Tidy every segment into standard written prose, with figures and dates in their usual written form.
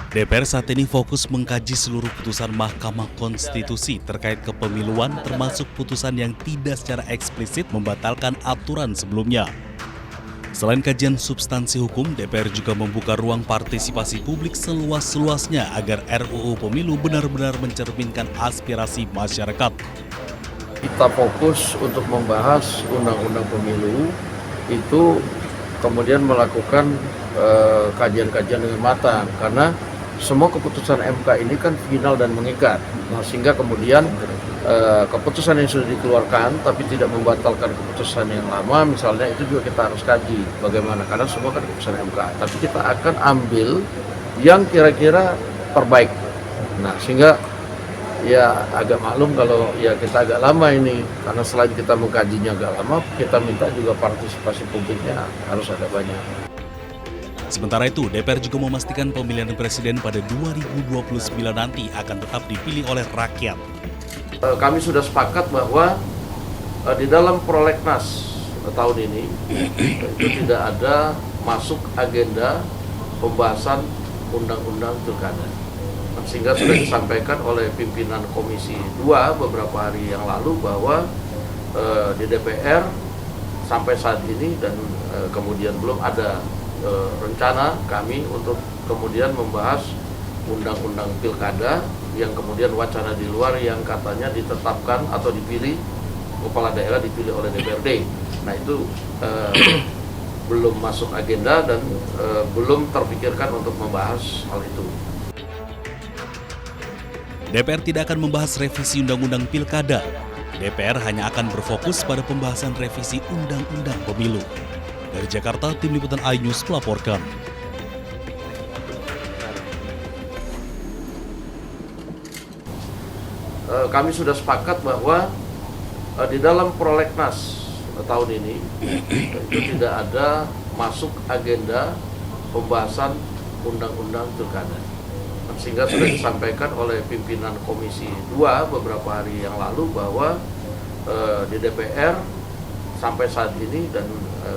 DPR saat ini fokus mengkaji seluruh putusan Mahkamah Konstitusi terkait kepemiluan termasuk putusan yang tidak secara eksplisit membatalkan aturan sebelumnya. Selain kajian substansi hukum, DPR juga membuka ruang partisipasi publik seluas-luasnya agar RUU Pemilu benar-benar mencerminkan aspirasi masyarakat. Kita fokus untuk membahas undang-undang pemilu itu kemudian melakukan kajian-kajian dengan matang karena semua keputusan MK ini kan final dan mengikat. Nah, sehingga kemudian keputusan yang sudah dikeluarkan tapi tidak membatalkan keputusan yang lama misalnya itu juga kita harus kaji bagaimana karena semua kan keputusan MK. Tapi kita akan ambil yang kira-kira terbaik. Nah, sehingga ya agak maklum kalau ya kita agak lama ini karena selain kita mengkajinya agak lama, kita minta juga partisipasi publiknya harus ada banyak. Sementara itu, DPR juga memastikan pemilihan presiden pada 2029 nanti akan tetap dipilih oleh rakyat. Kami sudah sepakat bahwa di dalam prolegnas tahun ini itu tidak ada masuk agenda pembahasan undang-undang pilkada. Sehingga sudah disampaikan oleh pimpinan Komisi 2 beberapa hari yang lalu bahwa di DPR sampai saat ini dan kemudian belum ada rencana kami untuk kemudian membahas undang-undang pilkada yang kemudian wacana di luar yang katanya ditetapkan atau dipilih kepala daerah dipilih oleh DPRD. Nah itu belum masuk agenda dan belum terpikirkan untuk membahas hal itu. DPR tidak akan membahas revisi Undang-Undang Pilkada. DPR hanya akan berfokus pada pembahasan revisi Undang-Undang Pemilu. Dari Jakarta, Tim Liputan iNews melaporkan. Kami sudah sepakat bahwa di dalam prolegnas tahun ini itu tidak ada masuk agenda pembahasan undang-undang pilkada. Sehingga sudah disampaikan oleh pimpinan Komisi 2 beberapa hari yang lalu bahwa di DPR sampai saat ini dan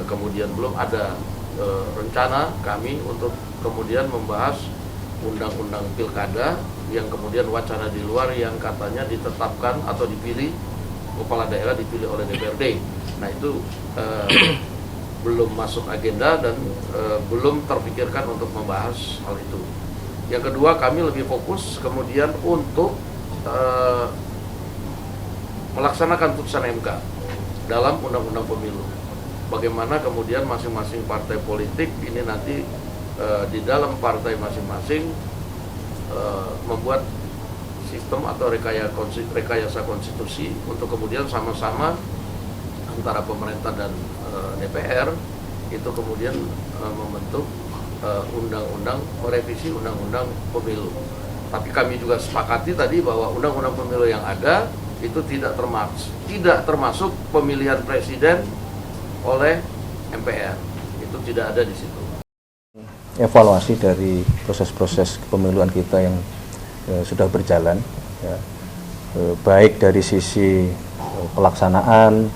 kemudian belum ada rencana kami untuk kemudian membahas undang-undang pilkada yang kemudian wacana di luar yang katanya ditetapkan atau dipilih kepala daerah dipilih oleh DPRD. Nah itu belum masuk agenda dan belum terpikirkan untuk membahas hal itu. Yang kedua, kami lebih fokus kemudian untuk melaksanakan putusan MK dalam undang-undang pemilu. Bagaimana kemudian masing-masing partai politik ini nanti di dalam partai masing-masing membuat sistem atau rekayasa konstitusi untuk kemudian sama-sama antara pemerintah dan DPR itu kemudian membentuk merevisi undang-undang pemilu. Tapi kami juga sepakati tadi bahwa undang-undang pemilu yang ada itu tidak termasuk pemilihan presiden oleh MPR. Itu tidak ada di situ. Evaluasi dari proses-proses kepemiluan kita yang sudah berjalan, ya, baik dari sisi pelaksanaan,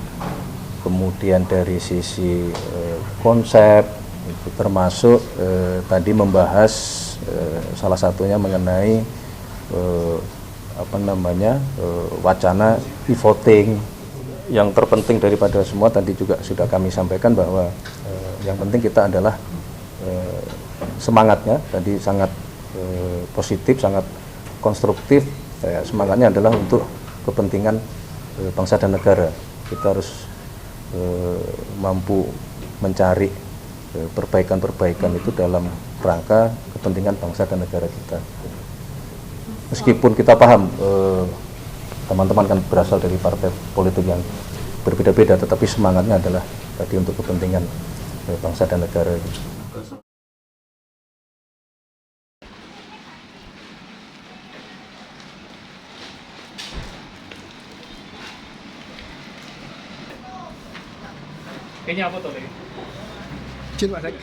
kemudian dari sisi konsep, itu termasuk tadi membahas salah satunya mengenai wacana e-voting. Yang terpenting daripada semua tadi juga sudah kami sampaikan bahwa yang penting kita adalah semangatnya tadi sangat positif, sangat konstruktif. Semangatnya adalah untuk kepentingan bangsa dan negara. Kita harus mampu mencari perbaikan-perbaikan itu dalam rangka kepentingan bangsa dan negara kita. Meskipun kita paham teman-teman kan berasal dari partai politik yang berbeda-beda, tetapi semangatnya adalah tadi untuk kepentingan bangsa dan negara. Kayaknya apa tuh lagi? Cun Pak Sek.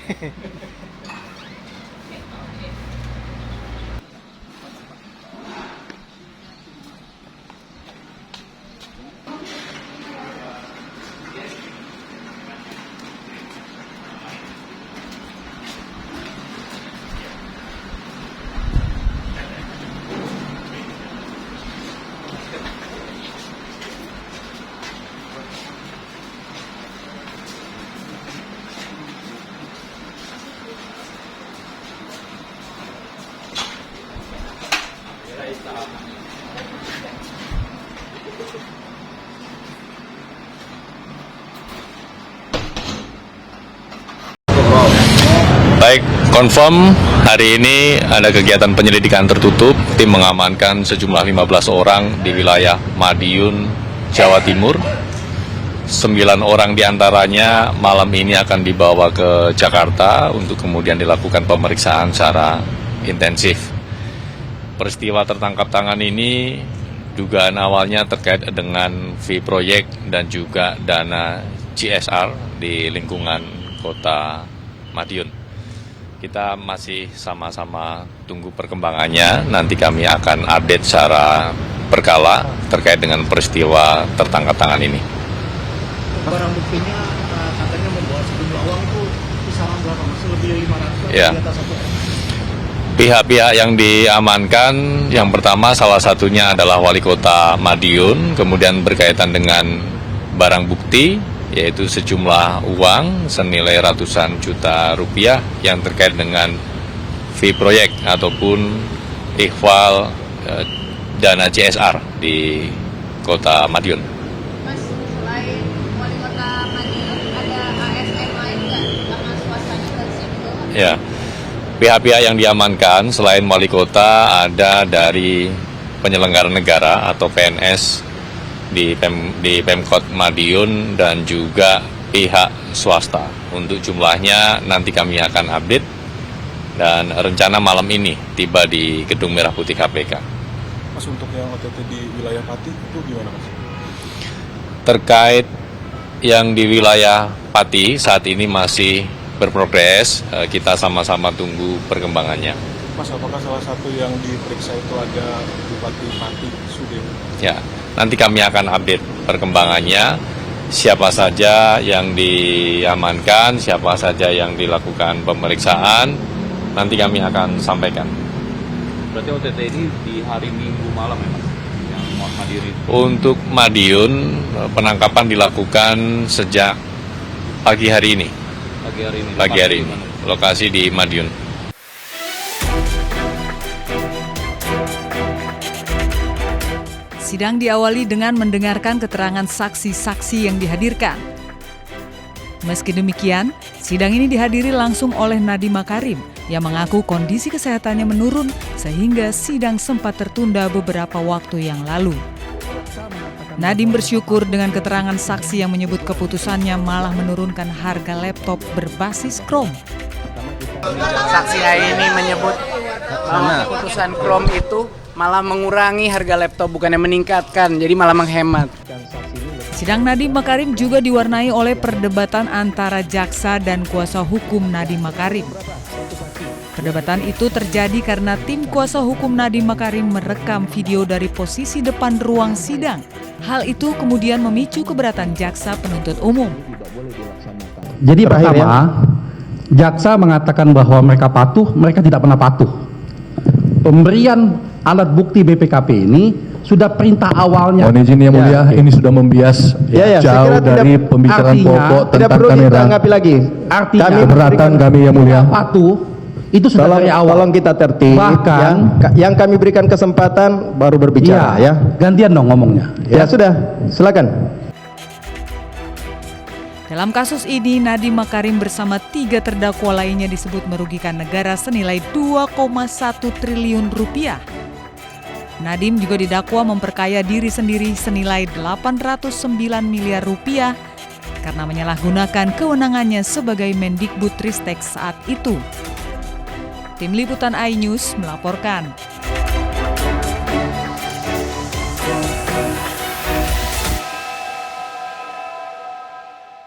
Baik, confirm hari ini ada kegiatan penyelidikan tertutup. Tim mengamankan sejumlah 15 orang di wilayah Madiun, Jawa Timur. 9 orang diantaranya malam ini akan dibawa ke Jakarta untuk kemudian dilakukan pemeriksaan secara intensif. Peristiwa tertangkap tangan ini dugaan awalnya terkait dengan fee proyek dan juga dana CSR di lingkungan Kota Madiun. Kita masih sama-sama tunggu perkembangannya, nanti kami akan update secara berkala terkait dengan peristiwa tertangkap tangan ini. Barang buktinya katanya membawa sejumlah uang itu kisaran berapa? Masih lebih 500 Ya. di atas satu. Pihak-pihak yang diamankan, yang pertama salah satunya adalah Wali Kota Madiun, kemudian berkaitan dengan barang bukti, yaitu sejumlah uang senilai ratusan juta rupiah yang terkait dengan fee proyek ataupun ikhwal dana CSR di Kota Madiun. Mas, selain Wali Kota Madiun, ada ASN lain nggak? Karena swastanya dari sini doang. Ya, pihak-pihak yang diamankan selain Wali Kota ada dari penyelenggara negara atau PNS di Pemkot Madiun dan juga pihak swasta. Untuk jumlahnya nanti kami akan update dan rencana malam ini tiba di Gedung Merah Putih KPK. Mas, untuk yang OTT di wilayah Pati itu gimana, Mas? Terkait yang di wilayah Pati saat ini masih berprogres, kita sama-sama tunggu perkembangannya. Mas, apakah salah satu yang diperiksa itu ada Bupati Pati Sudin? Ya, nanti kami akan update perkembangannya, siapa saja yang diamankan, siapa saja yang dilakukan pemeriksaan, nanti kami akan sampaikan. Berarti OTT ini di hari Minggu malam ya Mas? Yang hadir itu? Untuk Madiun, penangkapan dilakukan sejak pagi hari ini. Pagi hari ini, lokasi di Madiun. Sidang diawali dengan mendengarkan keterangan saksi-saksi yang dihadirkan. Meski demikian, sidang ini dihadiri langsung oleh Nadiem Makarim yang mengaku kondisi kesehatannya menurun sehingga sidang sempat tertunda beberapa waktu yang lalu. Nadiem bersyukur dengan keterangan saksi yang menyebut keputusannya malah menurunkan harga laptop berbasis Chrome. Saksi hari ini menyebut bahwa keputusan Chrome itu malah mengurangi harga laptop, bukannya meningkatkan, jadi malah menghemat. Sidang Nadiem Makarim juga diwarnai oleh perdebatan antara jaksa dan kuasa hukum Nadiem Makarim. Perdebatan itu terjadi karena tim kuasa hukum Nadiem Makarim merekam video dari posisi depan ruang sidang. Hal itu kemudian memicu keberatan jaksa penuntut umum. Jadi pertama, jaksa mengatakan bahwa mereka patuh, mereka tidak pernah patuh. Pemberian alat bukti BPKP ini sudah perintah awalnya. Mohon izin yang mulia, ini sudah membias jauh dari pembicaraan pokok tentang kamera. Ditanggapi lagi. Artinya keberatan kami yang mulia. Patuh itu sudah dari awal. Tolong kita tertib. Bahkan yang kami berikan kesempatan baru berbicara ya. Gantian dong ngomongnya. Ya sudah, silakan. Dalam kasus ini, Nadiem Makarim bersama 3 terdakwa lainnya disebut merugikan negara senilai 2,1 triliun rupiah. Nadiem juga didakwa memperkaya diri sendiri senilai 809 miliar rupiah karena menyalahgunakan kewenangannya sebagai Mendikbudristek saat itu. Tim Liputan iNews melaporkan.